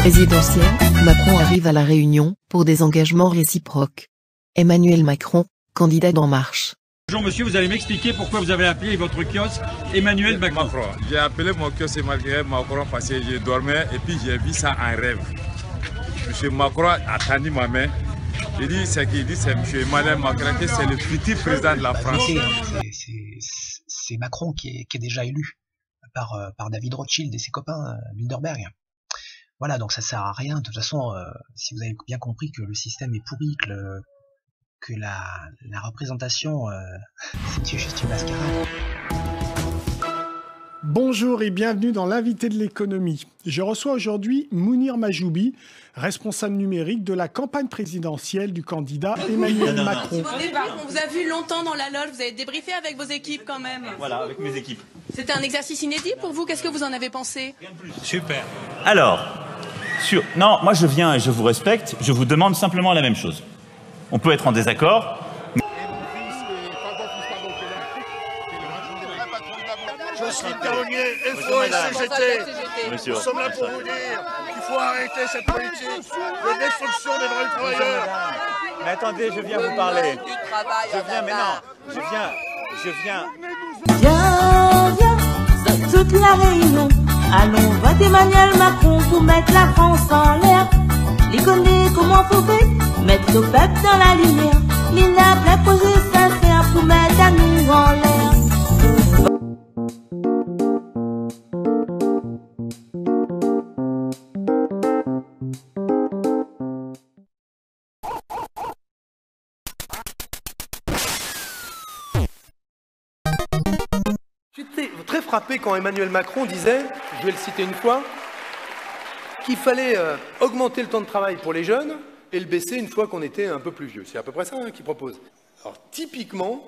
Présidentielle, Macron arrive à La Réunion, pour des engagements réciproques. Emmanuel Macron, candidat d'En Marche. Bonjour monsieur, vous allez m'expliquer pourquoi vous avez appelé votre kiosque Emmanuel Macron. J'ai appelé mon kiosque Emmanuel Macron parce que je dormais et puis j'ai vu ça en rêve. Monsieur Macron a tendu ma main. Il dit c'est monsieur Emmanuel Macron, c'est le futur président de la France. C'est Macron qui est déjà élu par David Rothschild et ses copains Bilderberg. Voilà, donc ça sert à rien. De toute façon, si vous avez bien compris que le système est pourri, que la représentation, c'est juste une mascarade. Bonjour et bienvenue dans l'invité de l'économie. Je reçois aujourd'hui Mounir Majoubi, responsable numérique de la campagne présidentielle du candidat Emmanuel Macron. On vous a vu longtemps dans la loge, vous avez débriefé avec vos équipes quand même. Voilà, avec mes équipes. C'était un exercice inédit pour vous, qu'est-ce que vous en avez pensé? Super. Alors, non, moi je viens et je vous respecte, je vous demande simplement la même chose. On peut être en désaccord. Je suis Carolier, FO et CGT. Nous sommes là pour vous dire qu'il faut arrêter cette politique de destruction des droits des travailleurs. Mais attendez, je viens vous parler. Je viens. Viens, toute la Réunion. Allons voter Emmanuel Macron pour mettre la France en l'air. Les connaît comment faut faire, mettre le peuple dans la lumière. L'INA, la projet sincère pour mettre à nous en l'air. J'étais très frappé quand Emmanuel Macron disait, je vais le citer une fois, qu'il fallait augmenter le temps de travail pour les jeunes et le baisser une fois qu'on était un peu plus vieux. C'est à peu près ça qu'il propose. Alors typiquement,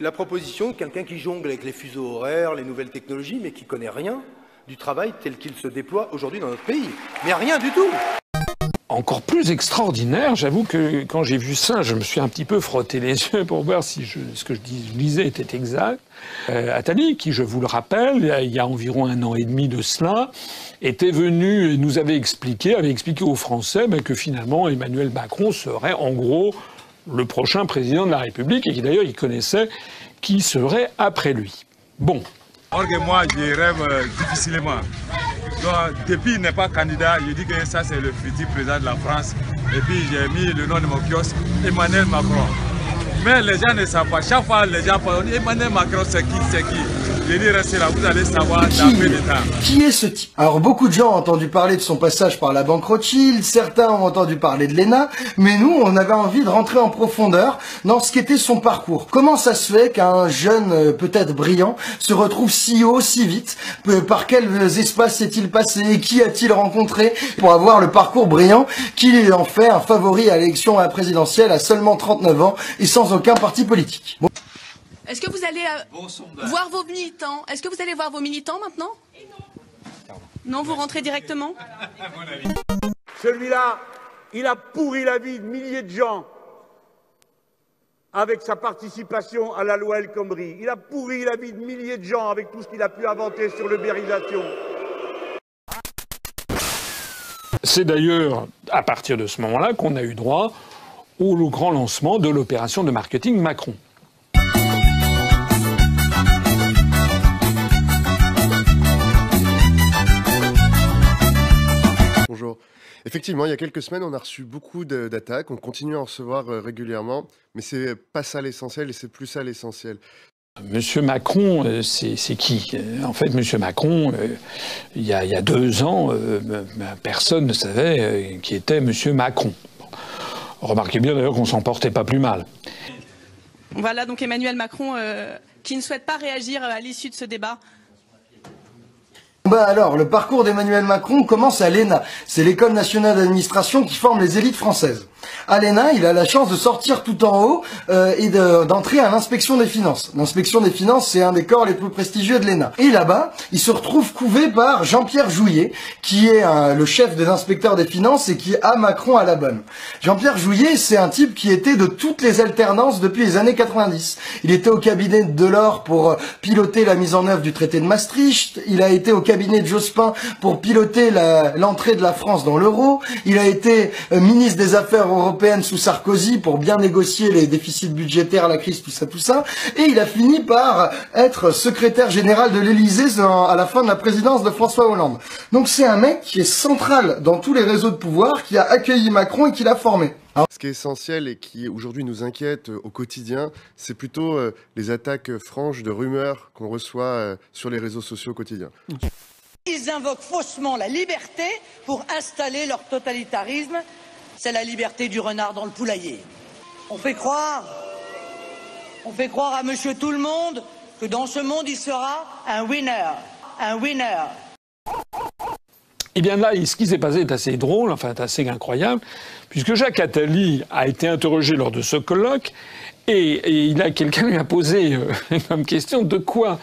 la proposition de quelqu'un qui jongle avec les fuseaux horaires, les nouvelles technologies, mais qui connaît rien du travail tel qu'il se déploie aujourd'hui dans notre pays. Mais rien du tout. Encore plus extraordinaire, j'avoue que quand j'ai vu ça, je me suis un petit peu frotté les yeux pour voir si ce que je lisais était exact. Attali, qui, je vous le rappelle, il y a environ 1 an et demi de cela, était venu et nous avait expliqué aux Français que finalement Emmanuel Macron serait en gros le prochain président de la République et qui d'ailleurs il connaissait qui serait après lui. Bon. Or que moi, je rêve difficilement. Donc, depuis qu'il n'est pas candidat, je dis que ça c'est le futur président de la France. Et puis j'ai mis le nom de mon kiosque, Emmanuel Macron. Mais les gens ne savent pas. Chaque fois, les gens parlent, Emmanuel Macron, c'est qui? Je dis, restez là, vous allez savoir dans peu de temps. Qui est ce type? Alors, beaucoup de gens ont entendu parler de son passage par la banque Rothschild, certains ont entendu parler de l'ENA, mais nous, on avait envie de rentrer en profondeur dans ce qu'était son parcours. Comment ça se fait qu'un jeune, peut-être brillant, se retrouve si haut, si vite? Par quels espaces s'est-il passé? Qui a-t-il rencontré pour avoir le parcours brillant qui en fait un favori à l'élection présidentielle à seulement 39 ans et sans aucun parti politique? Bon. Est-ce que vous allez voir vos militants? Est-ce que vous allez voir vos militants maintenant? Non, vous rentrez directement? Celui-là, il a pourri la vie de milliers de gens avec sa participation à la loi El Khomri. Il a pourri la vie de milliers de gens avec tout ce qu'il a pu inventer sur l'ubérisation. C'est d'ailleurs à partir de ce moment-là qu'on a eu droit au grand lancement de l'opération de marketing Macron. Bonjour. Effectivement, il y a quelques semaines, on a reçu beaucoup d'attaques. On continue à en recevoir régulièrement, mais c'est pas ça l'essentiel et c'est plus ça l'essentiel. Monsieur Macron, c'est qui? En fait, Monsieur Macron, il y a 2 ans, personne ne savait qui était Monsieur Macron. Remarquez bien d'ailleurs qu'on s'en portait pas plus mal. Voilà donc Emmanuel Macron qui ne souhaite pas réagir à l'issue de ce débat. Bah alors, le parcours d'Emmanuel Macron commence à l'ENA. C'est l'école nationale d'administration qui forme les élites françaises. À l'ENA, il a la chance de sortir tout en haut et d'entrer à l'inspection des finances. L'inspection des finances, c'est un des corps les plus prestigieux de l'ENA. Et là-bas, il se retrouve couvé par Jean-Pierre Jouyet, qui est le chef des inspecteurs des finances et qui a Macron à la bonne. Jean-Pierre Jouyet, c'est un type qui était de toutes les alternances depuis les années 90. Il était au cabinet de Delors pour piloter la mise en œuvre du traité de Maastricht. Il a été au cabinet de Jospin pour piloter l'entrée de la France dans l'euro. Il a été ministre des Affaires européennes sous Sarkozy pour bien négocier les déficits budgétaires, la crise, tout ça. Et il a fini par être secrétaire général de l'Élysée à la fin de la présidence de François Hollande. Donc c'est un mec qui est central dans tous les réseaux de pouvoir, qui a accueilli Macron et qui l'a formé. Ce qui est essentiel et qui aujourd'hui nous inquiète au quotidien, c'est plutôt les attaques franches de rumeurs qu'on reçoit sur les réseaux sociaux au quotidien. Ils invoquent faussement la liberté pour installer leur totalitarisme. C'est la liberté du renard dans le poulailler. On fait croire à monsieur tout le monde que dans ce monde il sera un winner. Eh bien là, ce qui s'est passé est assez drôle, enfin est assez incroyable, puisque Jacques Attali a été interrogé lors de ce colloque et quelqu'un lui a posé comme question: de quoi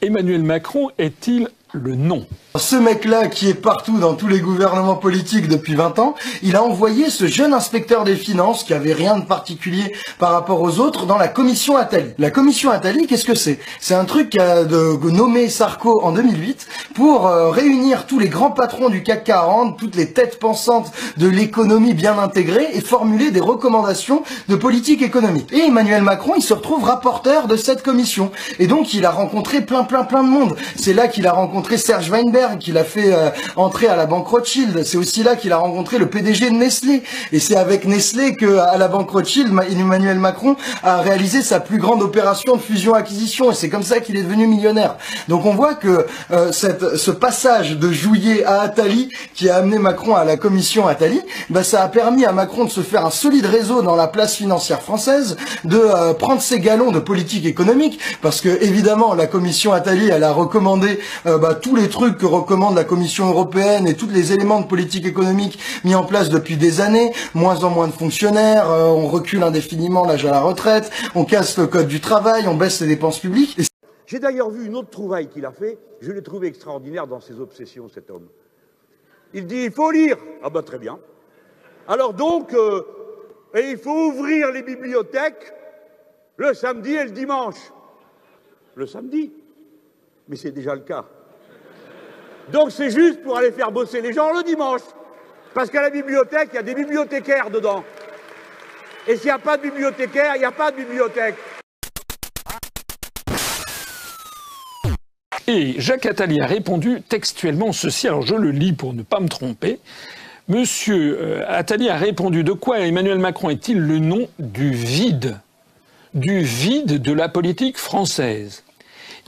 Emmanuel Macron est-il le nom? Ce mec-là, qui est partout dans tous les gouvernements politiques depuis 20 ans, il a envoyé ce jeune inspecteur des finances, qui avait rien de particulier par rapport aux autres, dans la commission Attali. La commission Attali, qu'est-ce que c'est? C'est un truc qu'a nommé Sarko en 2008 pour réunir tous les grands patrons du CAC 40, toutes les têtes pensantes de l'économie bien intégrée, et formuler des recommandations de politique économique. Et Emmanuel Macron, il se retrouve rapporteur de cette commission. Et donc, il a rencontré plein de monde. C'est là qu'il a rencontré Serge Weinberg, qu'il a fait entrer à la banque Rothschild. C'est aussi là qu'il a rencontré le PDG de Nestlé. Et c'est avec Nestlé que, à la banque Rothschild, Emmanuel Macron a réalisé sa plus grande opération de fusion-acquisition. Et c'est comme ça qu'il est devenu millionnaire. Donc on voit que ce passage de Jouillet à Attali, qui a amené Macron à la commission Attali, ça a permis à Macron de se faire un solide réseau dans la place financière française, de prendre ses galons de politique économique, parce que évidemment la commission Attali, elle a recommandé tous les trucs que recommande la Commission européenne et tous les éléments de politique économique mis en place depuis des années. Moins en moins de fonctionnaires, on recule indéfiniment l'âge à la retraite, on casse le code du travail, on baisse les dépenses publiques. J'ai d'ailleurs vu une autre trouvaille qu'il a fait, je l'ai trouvé extraordinaire dans ses obsessions, cet homme. Il dit: il faut lire. Ah ben très bien. Alors donc, il faut ouvrir les bibliothèques le samedi et le dimanche. Le samedi? Mais c'est déjà le cas. Donc c'est juste pour aller faire bosser les gens le dimanche. Parce qu'à la bibliothèque, il y a des bibliothécaires dedans. Et s'il n'y a pas de bibliothécaire, il n'y a pas de bibliothèque. Et Jacques Attali a répondu textuellement ceci, alors je le lis pour ne pas me tromper. Monsieur Attali a répondu: de quoi Emmanuel Macron est-il le nom du vide de la politique française?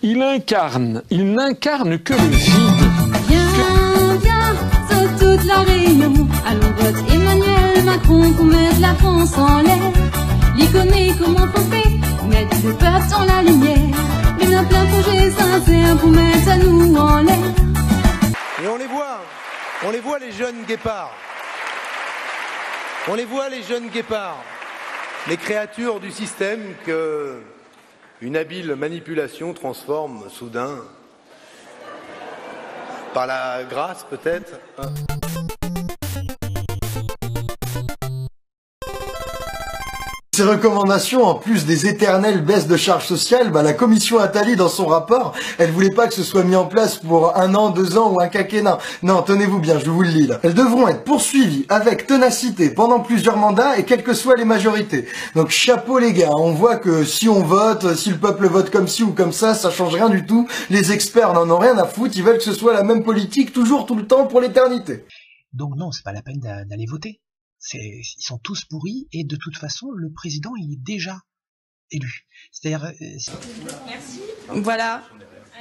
Il n'incarne que le vide. Viens, saute toute la réunion. Allons vote Emmanuel Macron pour mettre la France en l'air. L'icôner comment faut faire, mettre le peuple dans la lumière. Mais un plein projet sincère pour mettre à nous en l'air. Et on les voit les jeunes guépards. On les voit les jeunes guépards. Les créatures du système que une habile manipulation transforme soudain, par la grâce peut-être. Ces recommandations, en plus des éternelles baisses de charges sociales, la commission Attali, dans son rapport, elle voulait pas que ce soit mis en place pour 1 an, 2 ans ou un quinquennat. Non, tenez-vous bien, je vous le lis là. Elles devront être poursuivies avec ténacité pendant plusieurs mandats et quelles que soient les majorités. Donc chapeau les gars, on voit que si on vote, si le peuple vote comme ci ou comme ça change rien du tout. Les experts n'en ont rien à foutre, ils veulent que ce soit la même politique toujours, tout le temps, pour l'éternité. Donc non, c'est pas la peine d'aller voter. Ils sont tous pourris et de toute façon le président il est déjà élu. C'est-à-dire. Merci. Voilà.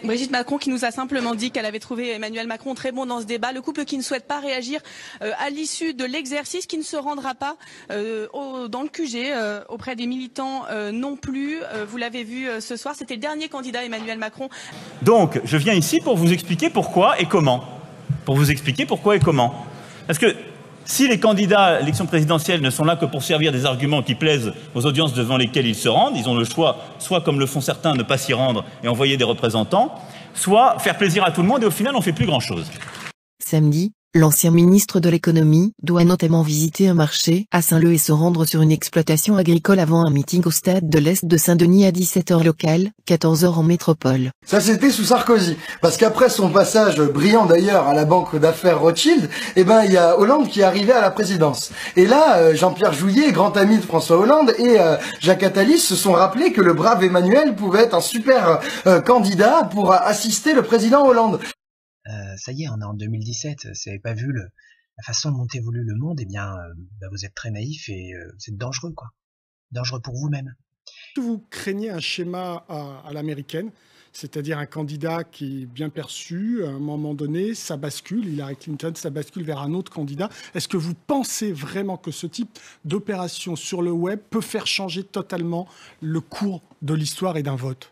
Brigitte Macron qui nous a simplement dit qu'elle avait trouvé Emmanuel Macron très bon dans ce débat. Le couple qui ne souhaite pas réagir à l'issue de l'exercice, qui ne se rendra pas dans le QG auprès des militants non plus. Vous l'avez vu ce soir, c'était le dernier candidat Emmanuel Macron. Donc, je viens ici pour vous expliquer pourquoi et comment. Parce que si les candidats à l'élection présidentielle ne sont là que pour servir des arguments qui plaisent aux audiences devant lesquelles ils se rendent, ils ont le choix, soit comme le font certains, ne pas s'y rendre et envoyer des représentants, soit faire plaisir à tout le monde et au final on ne fait plus grand-chose. Samedi, L'ancien ministre de l'économie doit notamment visiter un marché à Saint-Leu et se rendre sur une exploitation agricole avant un meeting au stade de l'Est de Saint-Denis à 17h locale, 14h en métropole. Ça c'était sous Sarkozy, parce qu'après son passage brillant d'ailleurs à la banque d'affaires Rothschild, il y a Hollande qui est arrivé à la présidence. Et là, Jean-Pierre Jouyet, grand ami de François Hollande, et Jacques Attali se sont rappelés que le brave Emmanuel pouvait être un super candidat pour assister le président Hollande. Ça y est, on est en 2017, si vous n'avez pas vu la façon dont évolue le monde, vous êtes très naïf et vous êtes dangereux, quoi. Dangereux pour vous-même. Vous craignez un schéma à l'américaine, c'est-à-dire un candidat qui est bien perçu, à un moment donné, ça bascule, Hillary Clinton, ça bascule vers un autre candidat. Est-ce que vous pensez vraiment que ce type d'opération sur le web peut faire changer totalement le cours de l'histoire et d'un vote?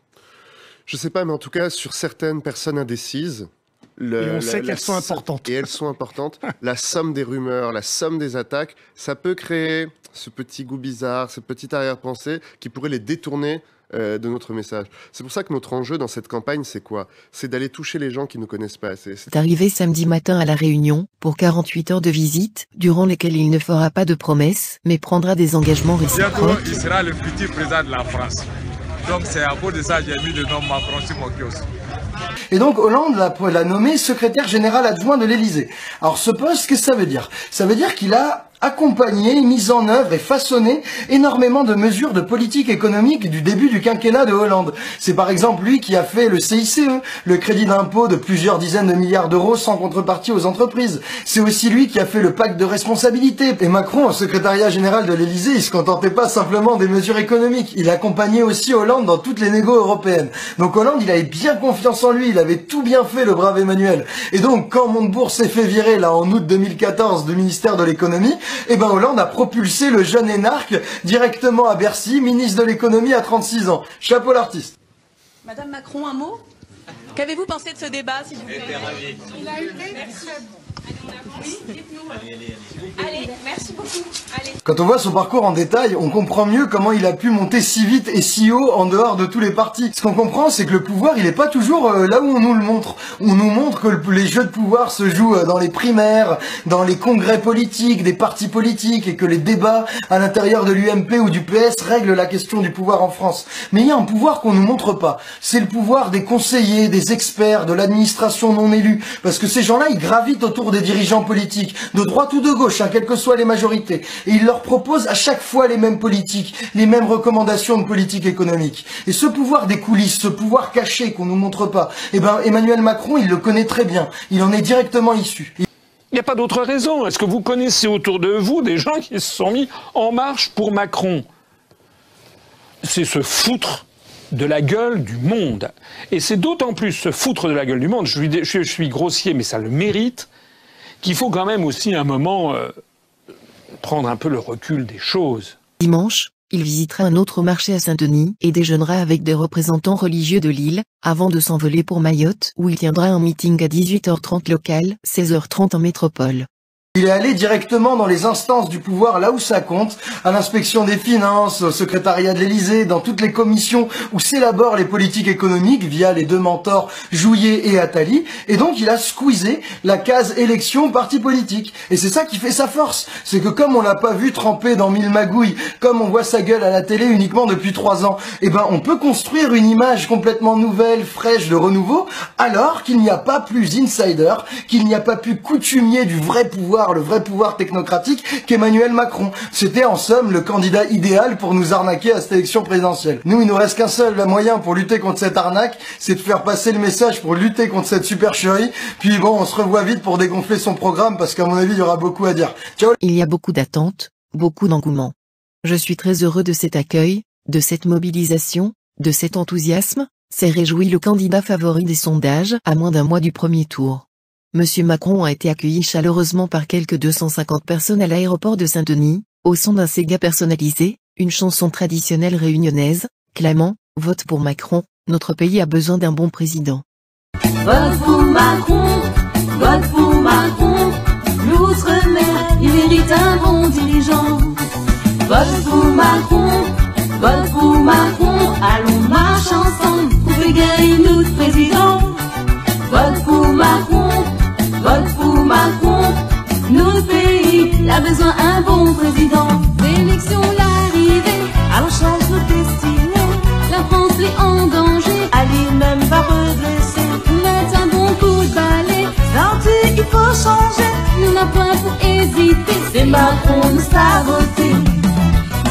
Je ne sais pas, mais en tout cas, sur certaines personnes indécises, et on sait qu'elles sont importantes. Et elles sont importantes. La somme des rumeurs, la somme des attaques, ça peut créer ce petit goût bizarre, cette petite arrière-pensée qui pourrait les détourner de notre message. C'est pour ça que notre enjeu dans cette campagne, c'est quoi? C'est d'aller toucher les gens qui ne connaissent pas. C'est arrivé samedi matin à La Réunion, pour 48 heures de visite, durant lesquelles il ne fera pas de promesses, mais prendra des engagements réciproques. Bientôt, il sera le futur président de la France. Donc c'est à cause de ça que j'ai mis le nom Macron sur mon kiosque. Et donc Hollande l'a nommé secrétaire général adjoint de l'Élysée. Alors ce poste, qu'est-ce que ça veut dire? Ça veut dire qu'il a accompagné, mis en œuvre et façonné énormément de mesures de politique économique du début du quinquennat de Hollande. C'est par exemple lui qui a fait le CICE, le crédit d'impôt de plusieurs dizaines de milliards d'euros sans contrepartie aux entreprises. C'est aussi lui qui a fait le pacte de responsabilité. Et Macron, au secrétariat général de l'Élysée, il se contentait pas simplement des mesures économiques. Il accompagnait aussi Hollande dans toutes les négos européennes. Donc Hollande, il avait bien confiance en lui, il avait tout bien fait, le brave Emmanuel. Et donc quand Montebourg s'est fait virer là en août 2014 du ministère de l'économie, Hollande a propulsé le jeune énarque directement à Bercy, ministre de l'économie à 36 ans. Chapeau l'artiste. Madame Macron, un mot? Qu'avez-vous pensé de ce débat, s'il vous plaît? Il a été très bon. Oui, dites-nous. Allez, merci beaucoup. Allez. Quand on voit son parcours en détail, on comprend mieux comment il a pu monter si vite et si haut en dehors de tous les partis. Ce qu'on comprend, c'est que le pouvoir, il est pas toujours là où on nous le montre. On nous montre que les jeux de pouvoir se jouent dans les primaires, dans les congrès politiques, des partis politiques, et que les débats à l'intérieur de l'UMP ou du PS règlent la question du pouvoir en France. Mais il y a un pouvoir qu'on nous montre pas. C'est le pouvoir des conseillers, des experts, de l'administration non élue. Parce que ces gens-là, ils gravitent autour des dirigeants politiques, de droite ou de gauche, quelles que soient les majorités. Et ils leur proposent à chaque fois les mêmes politiques, les mêmes recommandations de politique économique. Et ce pouvoir des coulisses, ce pouvoir caché qu'on nous montre pas, Emmanuel Macron, il le connaît très bien. Il en est directement issu. Il n'y a pas d'autre raison. Est-ce que vous connaissez autour de vous des gens qui se sont mis en marche pour Macron? C'est se foutre de la gueule du monde. Et c'est d'autant plus se foutre de la gueule du monde, je suis grossier, mais ça le mérite, qu'il faut quand même aussi un moment prendre un peu le recul des choses. Dimanche, il visitera un autre marché à Saint-Denis et déjeunera avec des représentants religieux de l'île, avant de s'envoler pour Mayotte, où il tiendra un meeting à 18h30 local, 16h30 en métropole. Il est allé directement dans les instances du pouvoir, là où ça compte, à l'inspection des finances, au secrétariat de l'Élysée, dans toutes les commissions où s'élaborent les politiques économiques via les deux mentors Jouyet et Attali. Et donc il a squeezé la case élection parti politique. Et c'est ça qui fait sa force. C'est que comme on l'a pas vu tremper dans mille magouilles, comme on voit sa gueule à la télé uniquement depuis 3 ans, on peut construire une image complètement nouvelle, fraîche, de renouveau, alors qu'il n'y a pas plus insider, qu'il n'y a pas plus coutumier du vrai pouvoir, le vrai pouvoir technocratique qu'Emmanuel Macron. C'était en somme le candidat idéal pour nous arnaquer à cette élection présidentielle. Nous, il nous reste qu'un seul moyen pour lutter contre cette arnaque, c'est de faire passer le message pour lutter contre cette supercherie. Puis on se revoit vite pour dégonfler son programme parce qu'à mon avis, il y aura beaucoup à dire. Ciao. Il y a beaucoup d'attentes, beaucoup d'engouement. Je suis très heureux de cet accueil, de cette mobilisation, de cet enthousiasme, s'est réjoui le candidat favori des sondages à moins d'un mois du premier tour. Monsieur Macron a été accueilli chaleureusement par quelques 250 personnes à l'aéroport de Saint-Denis, au son d'un Sega personnalisé, une chanson traditionnelle réunionnaise, clamant « Vote pour Macron, notre pays a besoin d'un bon président ». Vote pour Macron, vote pour Macron, l'outre-mer, il mérite un bon dirigeant. Vote pour Macron, allons marche ensemble pour gagner notre président. Vote pour Macron, besoin un bon président. L'élection, l'arrivée, alors change nos destinées. La France est en danger, allez même va redresser. Mettre un bon coup de balai, gentil, il faut changer. Nous n'a point pour hésiter, c'est Macron nous a voté.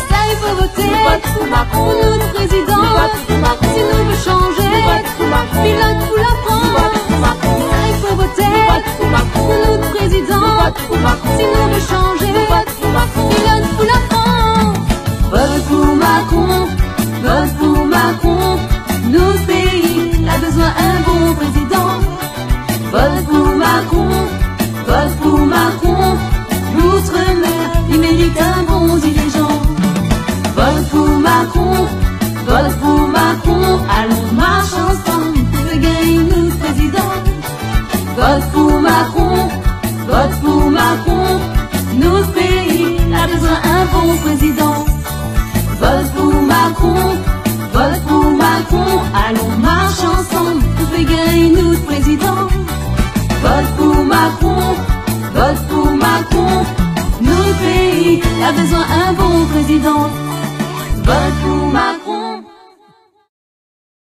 Ça il faut voter, pour Macron, notre président. Si nous veut changer, pilote pour la France. Ça il faut voter, pour notre président. Si nous veut changer, pilote pour la France. Vote pour Macron, vote pour Macron. Notre pays a besoin d'un bon président. Vote pour Macron, vote pour Macron. L'outre-mer, il mérite un bon dirigeant. Vote pour Macron, vote pour Macron. Allons marche ensemble pour gagner notre président. Vote pour Macron, vote pour Macron. Notre pays a besoin d'un bon président. Vote pour Macron, vote pour Macron. Allons marche ensemble pour gagner notre président. Vote pour Macron, vote pour Macron. Notre pays a besoin d'un bon président. Vote pour Macron.